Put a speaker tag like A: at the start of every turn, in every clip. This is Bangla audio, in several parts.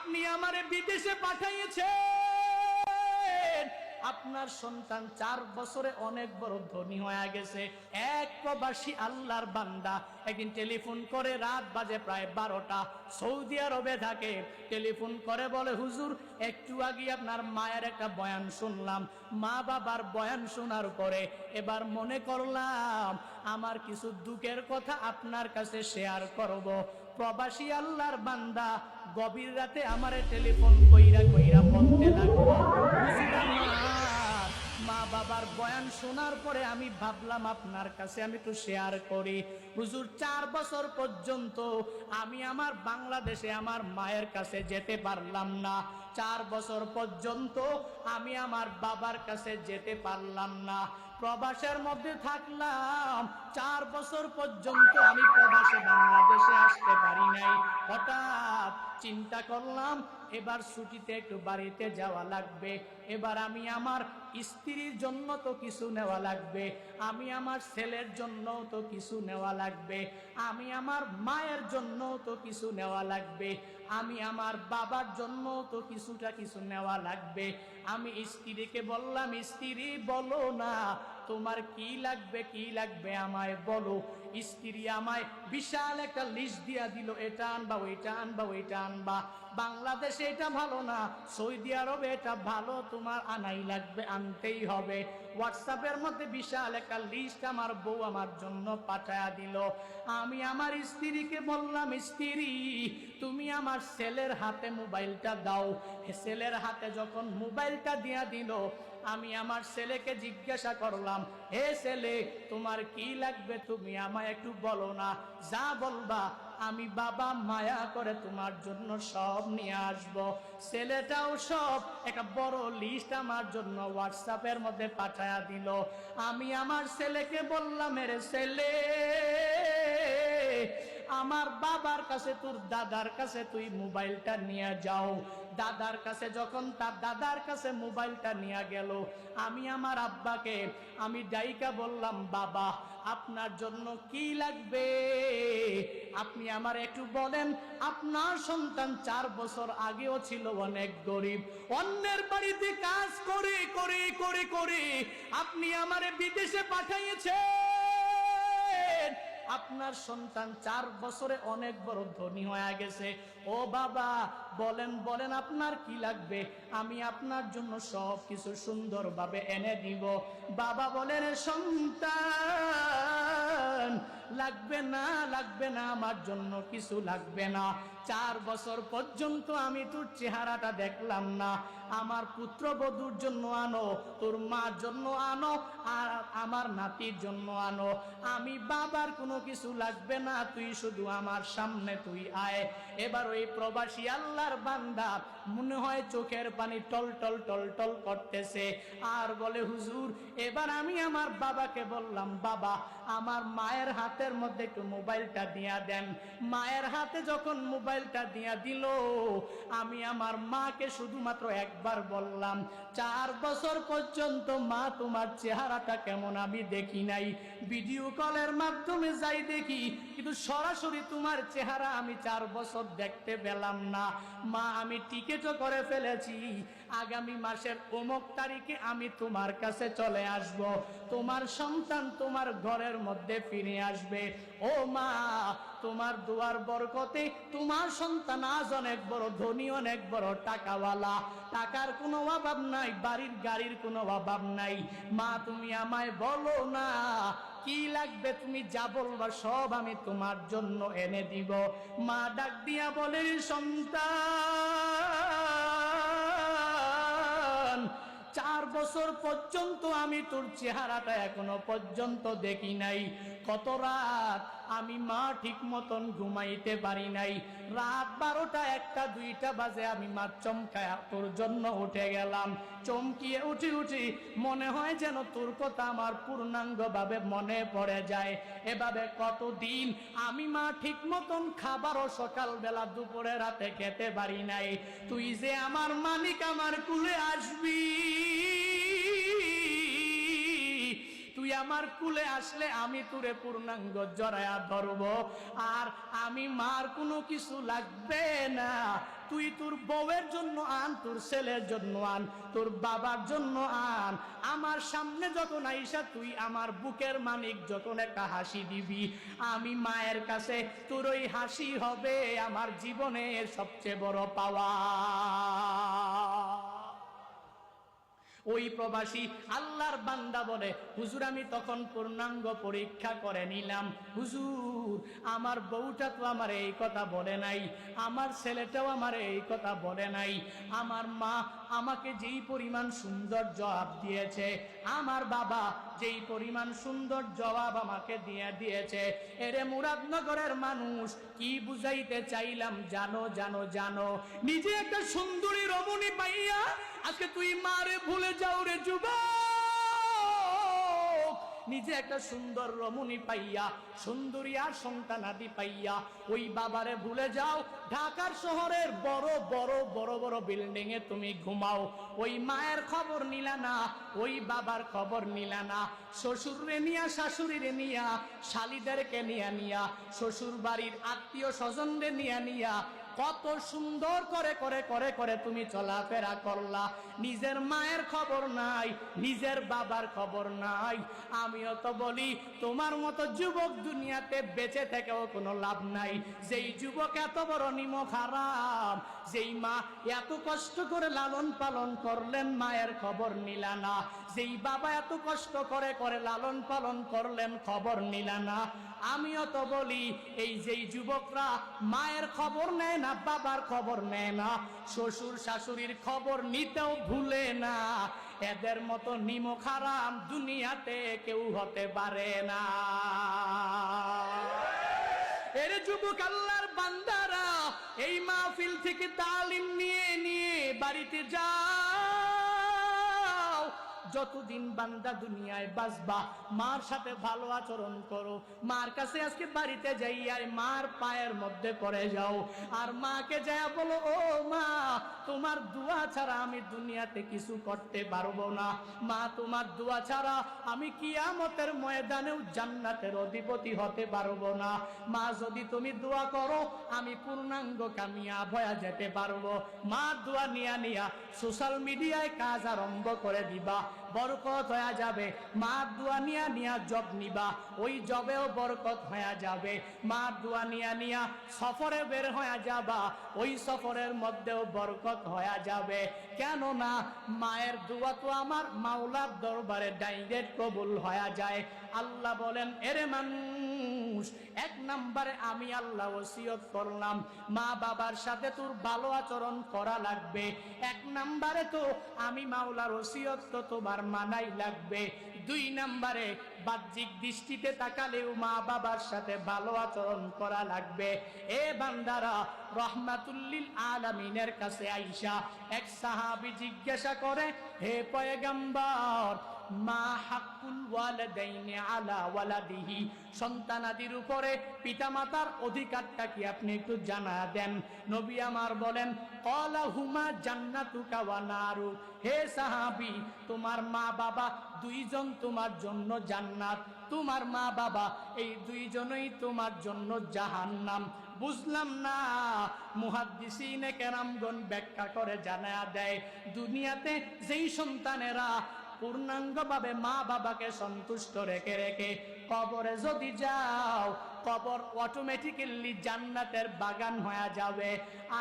A: আপনি আমারে বিদেশে পাঠাইয়েছেন, আপনার সন্তান 4 বছরে অনেক বড় ধনী হয়ে গেছে। এক প্রবাসী আল্লাহর বান্দা একদিন টেলিফোন করে, রাত বাজে প্রায় 12টা, সৌদি আরবে থাকে। টেলিফোন করে বলে, হুজুর একটু আগে আপনার মায়ের একটা বয়ান শুনলাম, মা বাবার বয়ান শোনার পরে এবার মনে করলাম আমার কিছু দুঃখের কথা আপনার কাছে শেয়ার করব। প্রবাসী আল্লাহর বান্দা গভীর রাতে আমারে টেলিফোন কইরা কইরা বলতে লাগলো, হুজুর আমার মা বাবার বয়ান শোনার পরে আমি ভাবলাম আপনার কাছে আমি একটু শেয়ার করি। হুজুর 4 বছর পর্যন্ত আমি আমার বাংলাদেশে আমার মায়ের কাছে যেতে পারলাম না। 4 বছর পর্যন্ত আমি আমার বাবার কাছে যেতে পারলাম না। প্রবাসের মধ্যে থাকলাম, 4 বছর পর্যন্ত আমি প্রবাসে বাংলাদেশে আসতে পারি নাই। হঠাৎ চিন্তা করলাম এবার ছুটিতে একটু বাড়িতে যাওয়া লাগবে। এবার আমি আমার স্ত্রীর জন্য তো কিছু নেওয়া লাগবে, আমি আমার ছেলের জন্য তো কিছু নেওয়া লাগবে, আমি আমার মায়ের জন্য তো কিছু নেওয়া লাগবে, আমি আমার বাবার জন্য তো কিছু নেওয়া লাগবে। আমি স্ত্রীকে বললাম, স্ত্রী বলো না তোমার কি লাগবে আমায় বলো। স্ত্রী আমায় বিশাল একটা লিস্ট দিয়া দিল, এটা আনবা ওইটা আনবা ওইটা আনবা, বাংলাদেশে এটা ভালো না, সৌদি আরবে এটা ভালো, তোমার আনাই লাগবে, আনতেই হবে। হোয়াটসঅ্যাপের মধ্যে বিশাল একটা লিস্ট আমার বউ আমার জন্য পাঠায়া দিল। আমি আমার স্ত্রীকে বললাম, স্ত্রী তুমি আমার ছেলের হাতে মোবাইলটা দাও। ছেলের হাতে যখন মোবাইলটা দিয়া দিল, আমি আমার ছেলেকে জিজ্ঞাসা করলাম, হে ছেলে তোমার কি লাগবে তুমি আমায় একটু বলো না, যা বলবা আমি বাবা মায়া করে তোমার জন্য সব নিয়ে আসব। ছেলেটাও সব একটা বড় লিস্ট আমার জন্য হোয়াটসঅ্যাপের মধ্যে পাঠায়া দিল। আমি আমার ছেলেকে বললাম, এরে ছেলে আমার বাবার কাছে তোর দাদার কাছে তুই মোবাইলটা নিয়ে যাও। দাদার কাছে যখন তার দাদার কাছে মোবাইলটা নিয়ে গেল, আমি আমার আব্বাকে আমি ডাইকা বললাম, বাবা আপনার জন্য কি লাগবে আপনি আমার একটু বলেন। আপনার সন্তান 4 বছর আগেও ছিল অনেক গরিব, অন্যের বাড়িতে কাজ করে করে করে করে আপনি আমারে বিদেশে পাঠাইয়েছেন, আপনার সন্তান 4 বছরে অনেক বড় ধনী হয়ে গেছে। ও বাবা বলেন বলেন আপনার কি লাগবে, আমি আপনার জন্য সব কিছু সুন্দরভাবে এনে দিব। বাবা বলেন, সন্তান লাগবে না আমার জন্য কিছু লাগবে না। 4 বছর পর্যন্ত আমি তোর চেহারাটা দেখলাম না, আমার পুত্রবধূর জন্য আনো, তোর মার জন্য আনো, আর আমার নাতির জন্য আনো, আমি বাবার কোনো কিছু লাগবে না, তুই শুধু আমার সামনে তুই আয়। এবার ওই প্রবাসী আল্লাহর বান্দা মনে হয় চোখের পানি টল টল টল টল করতেছে, আর বলে, হুজুর এবার আমি আমার বাবাকে বললাম, বাবা আমার মায়ের হাতের মধ্যে একটু মোবাইলটা দিয়া দেন। মায়ের হাতে যখন মোবাইলটা দিয়া দিল, আমি আমার মাকে শুধুমাত্র একবার বললাম, 4 বছর পর্যন্ত মা তোমার চেহারাটা কেমন আমি দেখি নাই, ভিডিও কলের মাধ্যমে যাই দেখি, কিন্তু সরাসরি তোমার চেহারা আমি 4 বছর দেখতে পেলাম না। মা আমি টিকেটও করে ফেলেছি, আগামী মাসের অমুক তারিখে আমি তোমার কাছে চলে আসব, তোমার সন্তান তোমার ঘরের মধ্যে ফিরে আসবে। ও মা তোমার দুয়ার বরকতে তোমার সন্তান আজ অনেক বড় ধনী, অনেক বড় টাকাওয়ালা, টাকার কোনো অভাব নাই, বাড়ির গাড়ির কোনো অভাব নাই। মা তুমি আমায় বলো না কি লাগবে, তুমি যা বলবা সব আমি তোমার জন্য এনে দিব। মা ডাক দিয়া বলে, সন্তান 4 বছর পর্যন্ত আমি তোর চেহারাটা এখনো পর্যন্ত দেখি নাই। কত রাত আমি মা ঠিক মতন ঘুমাইতে পারি নাই, রাত 12টা 1টা 2টা বাজে আমি মা চমকায় তোর জন্য উঠে গেলাম। চমকিয়ে উঠি উঠি মনে হয় যেন তোর কথা আমার পূর্ণাঙ্গ ভাবে মনে পড়ে যায়। এভাবে কতদিন আমি মা ঠিক মতন খাবারও সকালবেলা দুপুরে রাতে খেতে পারি নাই। তুই যে আমার মালিক, আমার কুলে আসবি, তুই আমার কুলে আসলে আমি তোরে পূর্ণাঙ্গ জড়ায়া ধরব, আর আমি মার কোনো কিছু লাগবে না, তুই তোর বউয়ের জন্য আন, তোর ছেলের জন্য আন, তোর বাবার জন্য আন। আমার সামনে যখন আইসা তুই আমার বুকের মানিক যখন একটা হাসি দিবি, আমি মায়ের কাছে তোর ওই হাসি হবে আমার জীবনের সবচেয়ে বড় পাওয়া। ওই প্রবাসী আল্লাহর বান্দা বলে, হুজুর আমি তখন পূর্ণাঙ্গ পরীক্ষা করে নিলাম, হুজুর আমার বউটা তো আমার এই কথা বলে নাই, আমার ছেলেটাও আমার এই কথা বলে নাই, আমার মা আমাকে যেই পরিমাণ সুন্দর জবাব দিয়েছে, আমার বাবা যেই পরিমাণ সুন্দর জবাব আমাকে দিয়েছে, এরে মুরাদনগরের মানুষ কি বুঝাইতে চাইলাম জানো জানো জানো? নিজে একটা সুন্দরী রমণী পাইয়া আজকে তুই মারে ভুলে যাও রে যুবক। নিজে একটা সুন্দর রমণী পাইয়া, সুন্দরী আর সন্তানাদি পাইয়া ওই বাবারে ভুলে যাও। ঢাকার শহরের বড় বড় বড় বড় বিল্ডিং এ তুমি ঘুমাও, ওই মায়ের খবর নিলা না, ওই বাবার খবর নিলা না। শ্বশুরে নিয়া, শাশুড়িরে নিয়া, শালিদেরকে নিয়া, শ্বশুর বাড়ির আত্মীয় স্বজনদের নিয়া কত সুন্দর করে করে করে করে তুমি চলাফেরা করলা। নিজের মায়ের খবর নাই, নিজের বাবার খবর নাই। আমিও তো বলি তোমার মতো যুবক দুনিয়াতে বেঁচে থেকেও কোনো লাভ নাই। যেই যুবক এত বড় নিমক হারাম, যেই মা এত কষ্ট করে লালন পালন করলেন মায়ের খবর নিলা না, যেই বাবা এত কষ্ট করে করে লালন পালন করলেন খবর নিলা না। আমিও তো বলি এই যেই যুবকরা মায়ের খবর নেয় না, বাবার খবর নেয় না, শ্বশুর শাশুড়ির খবর নিতেও ভুলে না, এদের মতো নিমক হারাম দুনিয়াতে কেউ হতে পারে না। এর যুবক আল্লাহর বান্দারা এই মাহফিল থেকে তালিম নিয়ে নিয়ে বাড়িতে যাও। যতদিন বান্দা দুনিয়ায় বাঁচবা মার সাথে ভালো আচরণ করো। মার কাছে আজকে বাড়িতে যাইয়া মার পায়ের মধ্যে পড়ে যাও, আর মাকে যায় বলো, ও মা তোমার দোয়া ছাড়া আমি দুনিয়াতে কিছু করতে পারবো না। মা তোমার দোয়া ছাড়া আমি কিয়ামতের ময়দানেও জান্নাতের অধিপতি হতে পারবো না। মা যদি তুমি দোয়া করো আমি পূর্ণাঙ্গ কামিয়াব হয়ে যেতে পারবো। মা দোয়া নিয়া সোশ্যাল মিডিয়ায় কাজ আরম্ভ করে দিবা, বরকত হয়ে যাবে। মা দোয়া নিয়া জব নিবা, ওই জবেও বরকত হয়ে যাবে। মা দোয়া নিয়া সফরে বের হয়ে যাবা, ওই সফরের মধ্যেও বরকত হয়ে যাবে। কেন না মায়ের দোয়া তো আমার মাওলার দরবারে ডাইরেক্ট কবুল হয়ে যায়। আল্লাহ বলেন, এরে মানুষ, এক নম্বরে আমি আল্লাহ ওসিয়ত করলাম মা বাবার সাথে তোর ভালো আচরণ করা লাগবে। এক নম্বরে তো আমি মাওলার ওসিয়ত তো তোমার মানাই লাগবে। দুই নম্বরে বাহ্যিক দৃষ্টিতে তাকালেও মা বাবার সাথে ভালো আচরণ করা লাগবে। এ বান্দারা, রহমাতুল্লিল আলামিনের কাছে আইসা এক সাহাবী জিজ্ঞাসা করে, হে পয়গম্বর, মা হাক্কুল ওয়ালিদাইনি আলা ওয়ালাদিহি, সন্তানাদির উপরে পিতামাতার অধিকারটা কি আপনি একটু জানা দেন। নবী আমার বলেন, ক্বালা হুমা জান্নাতুকা ওয়া নারু। হে সাহাবী, তোমার মা বাবা দুইজন তোমার জন্য জান্নাত, তোমার মা বাবা এই দুইজনই তোমার জন্য জাহান্নাম। বুঝলাম না। মুহাদ্দিসিনে কেরামগণ ব্যাখ্যা করে জানা দেয়, দুনিয়াতে যেই সন্তানেরা পূর্ণাঙ্গভাবে মা বাবাকে সন্তুষ্ট রেখে রেখে কবরে যদি যাও, কবর অটোমেটিক্যালি জান্নাতের বাগান হয়ে যাবে।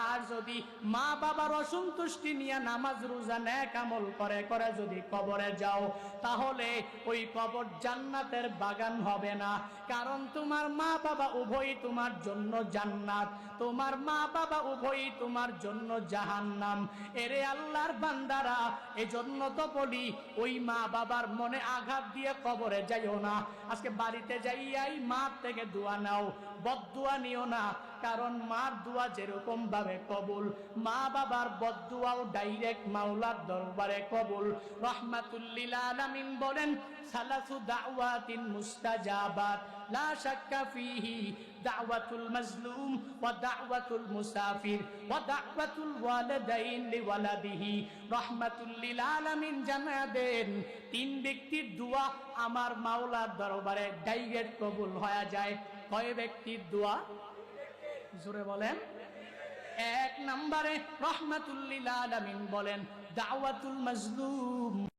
A: আর যদি মা বাবার অসন্তুষ্টি নিয়ে নামাজ রোজা নেক আমল করে করে যদি কবরে যাও, তাহলে ওই কবর জান্নাতের বাগান হবে না। কারণ তোমার মা বাবা উভয়ই তোমার জন্য জান্নাত, তোমার মা বাবা উভয়ই তোমার জন্য জাহান্নাম। এরে আল্লাহর বান্দারা, এজন্য তো বলি ওই মা বাবার মনে আঘাত দিয়ে কবরে যাইও না। আজকে বাড়িতে যাইয়াই মার থেকে দোয়া নাও, বদদুয়া নিও না। কারণ মার দোয়া যেরকম ভাবে কবুল, মা বাবার বদদুয়াও ডাইরেক্ট মাওলার দরবারে কবুল। রহমাতুল্লিল আলামিন বলেন, সালাসু দাওয়াতিন মুস্তাজাবাত লা শাক্কা ফিহি, দাওয়াতুল মাজলুম ওয়া দাওয়াতুল মুসাফির ওয়া দাওয়াতুল ওয়ালিদাইন লিওয়ালাদিহি। রহমাতুল্লিল আলামিন জানা দেন, তিন ব্যক্তির দোয়া আমার মাওলার দরবারে ডাইরেক্ট কবুল হয়ে যায়। কয় ব্যক্তির দোয়া? জোরে বলেন। এক নম্বরে রহমাতুল লিল আলামিন বলেন দাওয়াতুল মাজলুম।